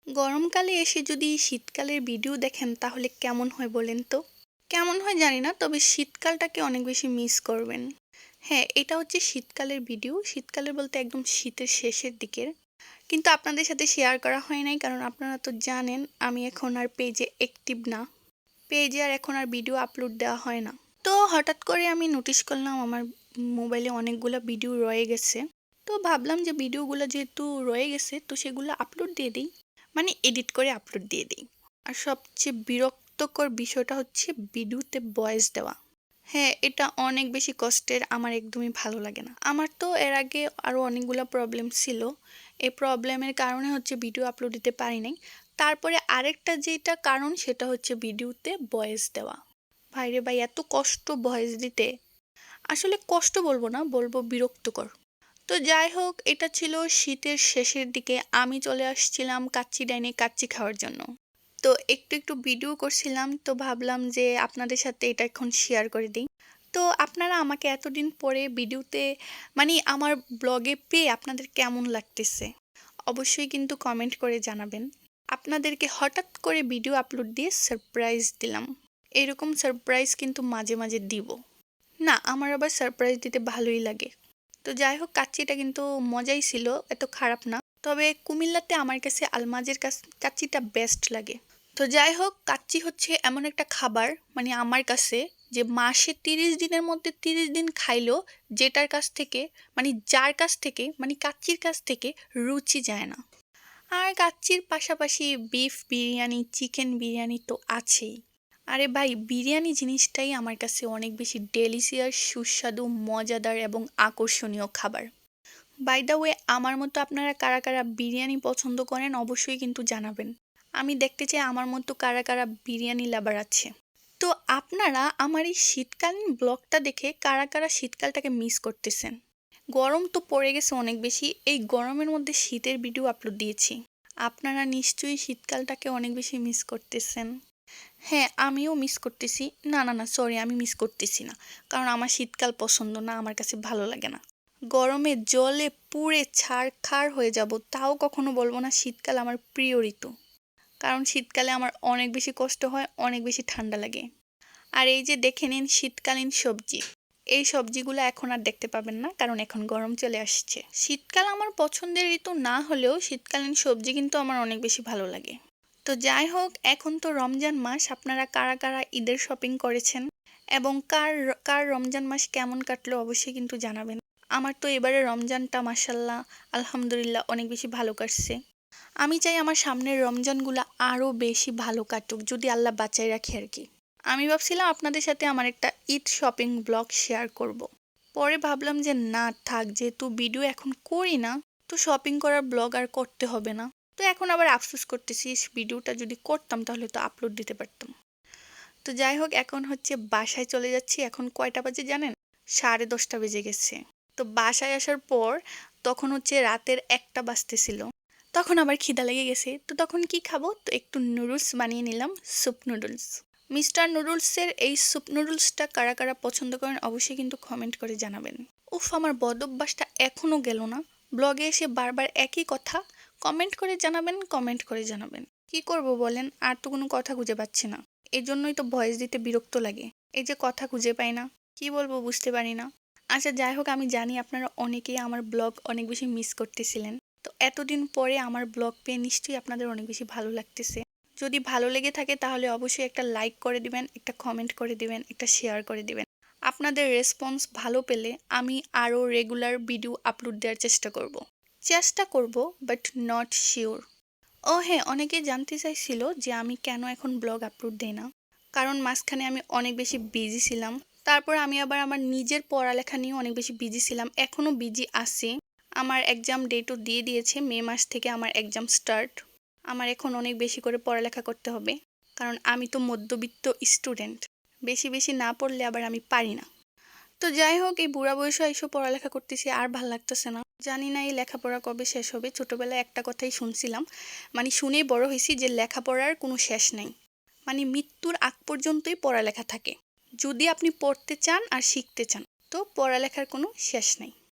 গরমকালে এসে যদি শীতকালের ভিডিও দেখেন তাহলে কেমন হয় বলেন তো? কেমন হয় জানি না, তবে শীতকালটাকে অনেক বেশি মিস করবেন। হ্যাঁ, এটা হচ্ছে শীতকালের ভিডিও। শীতকালের বলতে একদম শীতের শেষের দিকের। কিন্তু আপনাদের সাথে শেয়ার করা হয় নাই, কারণ আপনারা তো জানেন আমি এখন আর পেজে অ্যাক্টিভ না। পেজে আর এখন আর ভিডিও আপলোড দেওয়া হয় না। তো হঠাৎ করে আমি নোটিস করলাম আমার মোবাইলে অনেকগুলো ভিডিও রয়ে গেছে। তো ভাবলাম যে ভিডিওগুলো যেহেতু রয়ে গেছে তো সেগুলো আপলোড দিয়ে দিই। মানে এডিট করে আপলোড দিয়ে দিই। আর সবচেয়ে বিরক্তকর বিষয়টা হচ্ছে ভিডিওতে ভয়েস দেওয়া। হ্যাঁ, এটা অনেক বেশি কষ্টের, আমার একদমই ভালো লাগে না। আমার তো এর আগে আরও অনেকগুলো প্রবলেম ছিল। এই প্রবলেমের কারণে হচ্ছে ভিডিও আপলোড দিতে পারি নাই। তারপরে আরেকটা যেটা কারণ সেটা হচ্ছে ভিডিওতে ভয়েস দেওয়া। ভাইরে ভাই, এত কষ্ট ভয়েস দিতে। আসলে কষ্ট বলবো না, বলবো বিরক্তকর। তো যাই হোক, এটা ছিল শীতের শেষের দিকে। আমি চলে আসছিলাম কাচ্চি ডাইনে কাচ্চি খাওয়ার জন্য। তো একটু একটু ভিডিও করছিলাম, তো ভাবলাম যে আপনাদের সাথে এটা এখন শেয়ার করে দিই। তো আপনারা আমাকে এতদিন পরে ভিডিওতে মানে আমার ব্লগে পেয়ে আপনাদের কেমন লাগতেছে অবশ্যই কিন্তু কমেন্ট করে জানাবেন। আপনাদেরকে হঠাৎ করে ভিডিও আপলোড দিয়ে সারপ্রাইজ দিলাম। এরকম সারপ্রাইজ কিন্তু মাঝে মাঝে দিব। না, আমার আবার সারপ্রাইজ দিতে ভালোই লাগে। তো যাই হোক, কাচ্চিটা কিন্তু মজাই ছিল, এত খারাপ না। তবে কুমিল্লাতে আমার কাছে আলমাজের কাচ্চিটা বেস্ট লাগে। তো যাই হোক, কাচ্চি হচ্ছে এমন একটা খাবার, মানে আমার কাছে, যে মাসে 30 দিনের মধ্যে 30 দিন খাইলেও যেটার কাছ থেকে, মানে যার কাছ থেকে, মানে কাচ্চির কাছ থেকে রুচি যায় না। আর কাচ্চির পাশাপাশি বিফ বিরিয়ানি, চিকেন বিরিয়ানি তো আছেই। আরে ভাই, বিরিয়ানি জিনিসটাই আমার কাছে অনেক বেশি ডেলিসিয়াস, সুস্বাদু, মজাদার এবং আকর্ষণীয় খাবার। বাই দ্য ওয়ে, আমার মতো আপনারা কারা কারা বিরিয়ানি পছন্দ করেন অবশ্যই কিন্তু জানাবেন। আমি দেখতে চাই আমার মতো কারা কারা বিরিয়ানি লাভার আছে। তো আপনারা আমার এই শীতকালীন ব্লগটা দেখে কারা কারা শীতকালটাকে মিস করতেছেন? গরম তো পড়ে গেছে অনেক বেশি, এই গরমের মধ্যে শীতের ভিডিও আপলোড দিয়েছি। আপনারা নিশ্চয়ই শীতকালটাকে অনেক বেশি মিস করতেছেন। হ্যাঁ, আমিও মিস করতেছি। না না না, সরি, আমি মিস করতেছি না। কারণ আমার শীতকাল পছন্দ না, আমার কাছে ভালো লাগে না। গরমে জলে পুড়ে ছারখার হয়ে যাব, তাও কখনো বলবো না শীতকাল আমার প্রিয় ঋতু। কারণ শীতকালে আমার অনেক বেশি কষ্ট হয়, অনেক বেশি ঠান্ডা লাগে। আর এই যে দেখে নিন শীতকালীন সবজি, এই সবজিগুলো এখন আর দেখতে পাবেন না, কারণ এখন গরম চলে আসছে। শীতকাল আমার পছন্দের ঋতু না হলেও শীতকালীন সবজি কিন্তু আমার অনেক বেশি ভালো লাগে। তো যাই হোক, এখন তো রমজান মাস, আপনারা কারা কারা ঈদের শপিং করেছেন এবং কার কার রমজান মাস কেমন কাটলো অবশ্যই কিন্তু জানাবেন। আমার তো এবারে রমজানটা মাশাল্লাহ আলহামদুলিল্লাহ অনেক বেশি ভালো কাটছে। আমি চাই আমার সামনের রমজানগুলো আরও বেশি ভালো কাটুক, যদি আল্লাহ বাঁচায় রাখে আর কি। আমি ভাবছিলাম আপনাদের সাথে আমার একটা ঈদ শপিং ব্লগ শেয়ার করব। পরে ভাবলাম যে না থাক, যেহেতু ভিডিও এখন করি না, তো শপিং করার ব্লগ আর করতে হবে না। তো এখন আবার আফসোস করতেছি, ভিডিওটা যদি করতাম তাহলে তো আপলোড দিতে পারতাম। তো যাই হোক, এখন হচ্ছে বাসায় চলে যাচ্ছি। এখন কয়টা বাজে জানেন? 10:30 বেজে গেছে। তো বাসায় আসার পর তখন হচ্ছে রাতের 1টা বাজতেছিল। তখন আবার খিদা লেগে গেছে, তো তখন কি খাবো, তো একটু নুডলস বানিয়ে নিলাম, স্যুপ নুডলস। মিস্টার নুডলসের এই স্যুপ নুডলসটা কারা কারা পছন্দ করেন অবশ্যই কিন্তু কমেন্ট করে জানাবেন। উফ, আমার বদ অভ্যাসটা এখনও গেল না, ব্লগে এসে বারবার একই কথা। কমেন্ট করে জানাবেন, কমেন্ট করে জানাবেন। কি করব বলেন, আর তো কোনো কথা খুঁজে পাচ্ছি না। এই জন্যই তো ভয়েস দিতে বিরক্ত লাগে, এই যে কথা খুঁজে পাই না, কি বলবো বুঝতে পারি না। আচ্ছা যাই হোক, আমি জানি আপনারা অনেকেই আমার ব্লগ অনেক বেশি মিস করতেছিলেন। তো এতদিন পরে আমার ব্লগ পেয়ে নিশ্চয়ই আপনাদের অনেক বেশি ভালো লাগতেছে। যদি ভালো লেগে থাকে তাহলে অবশ্যই একটা লাইক করে দিবেন, একটা কমেন্ট করে দিবেন, একটা শেয়ার করে দিবেন। আপনাদের রেসপন্স ভালো পেলে আমি আরও রেগুলার ভিডিও আপলোড দেওয়ার চেষ্টা করব, বাট নট শিওর। ও হ্যাঁ, অনেকে জানতে চাইছিল যে আমি কেন এখন ব্লগ আপলোড দেই না। কারণ মাঝখানে আমি অনেক বেশি বিজি ছিলাম। তারপর আমি আবার আমার নিজের পড়ালেখা নিয়ে অনেক বেশি বিজি ছিলাম, এখনও বিজি আছি। আমার এক্সাম ডেটও দিয়ে দিয়েছে, মে মাস থেকে আমার এক্সাম স্টার্ট। আমার এখন অনেক বেশি করে পড়ালেখা করতে হবে, কারণ আমি তো মধ্যবিত্ত স্টুডেন্ট। বেশি বেশি না পড়লে আবার আমি পারি না। তো যাই হোক, এই বুড়া বয়সে এসব পড়ালেখা করতেছি, আর ভাল লাগতেছে না। জানি না এই লেখাপড়া কবে শেষ হবে। ছোটবেলায় একটা কথাই শুনছিলাম, মানে শুনেই বড় হয়েছি, যে লেখাপড়ার কোনো শেষ নেই। মানে মৃত্যুর আগ পর্যন্তই পড়ালেখা থাকে। যদি আপনি পড়তে চান আর শিখতে চান, তো পড়ালেখার কোনো শেষ নেই।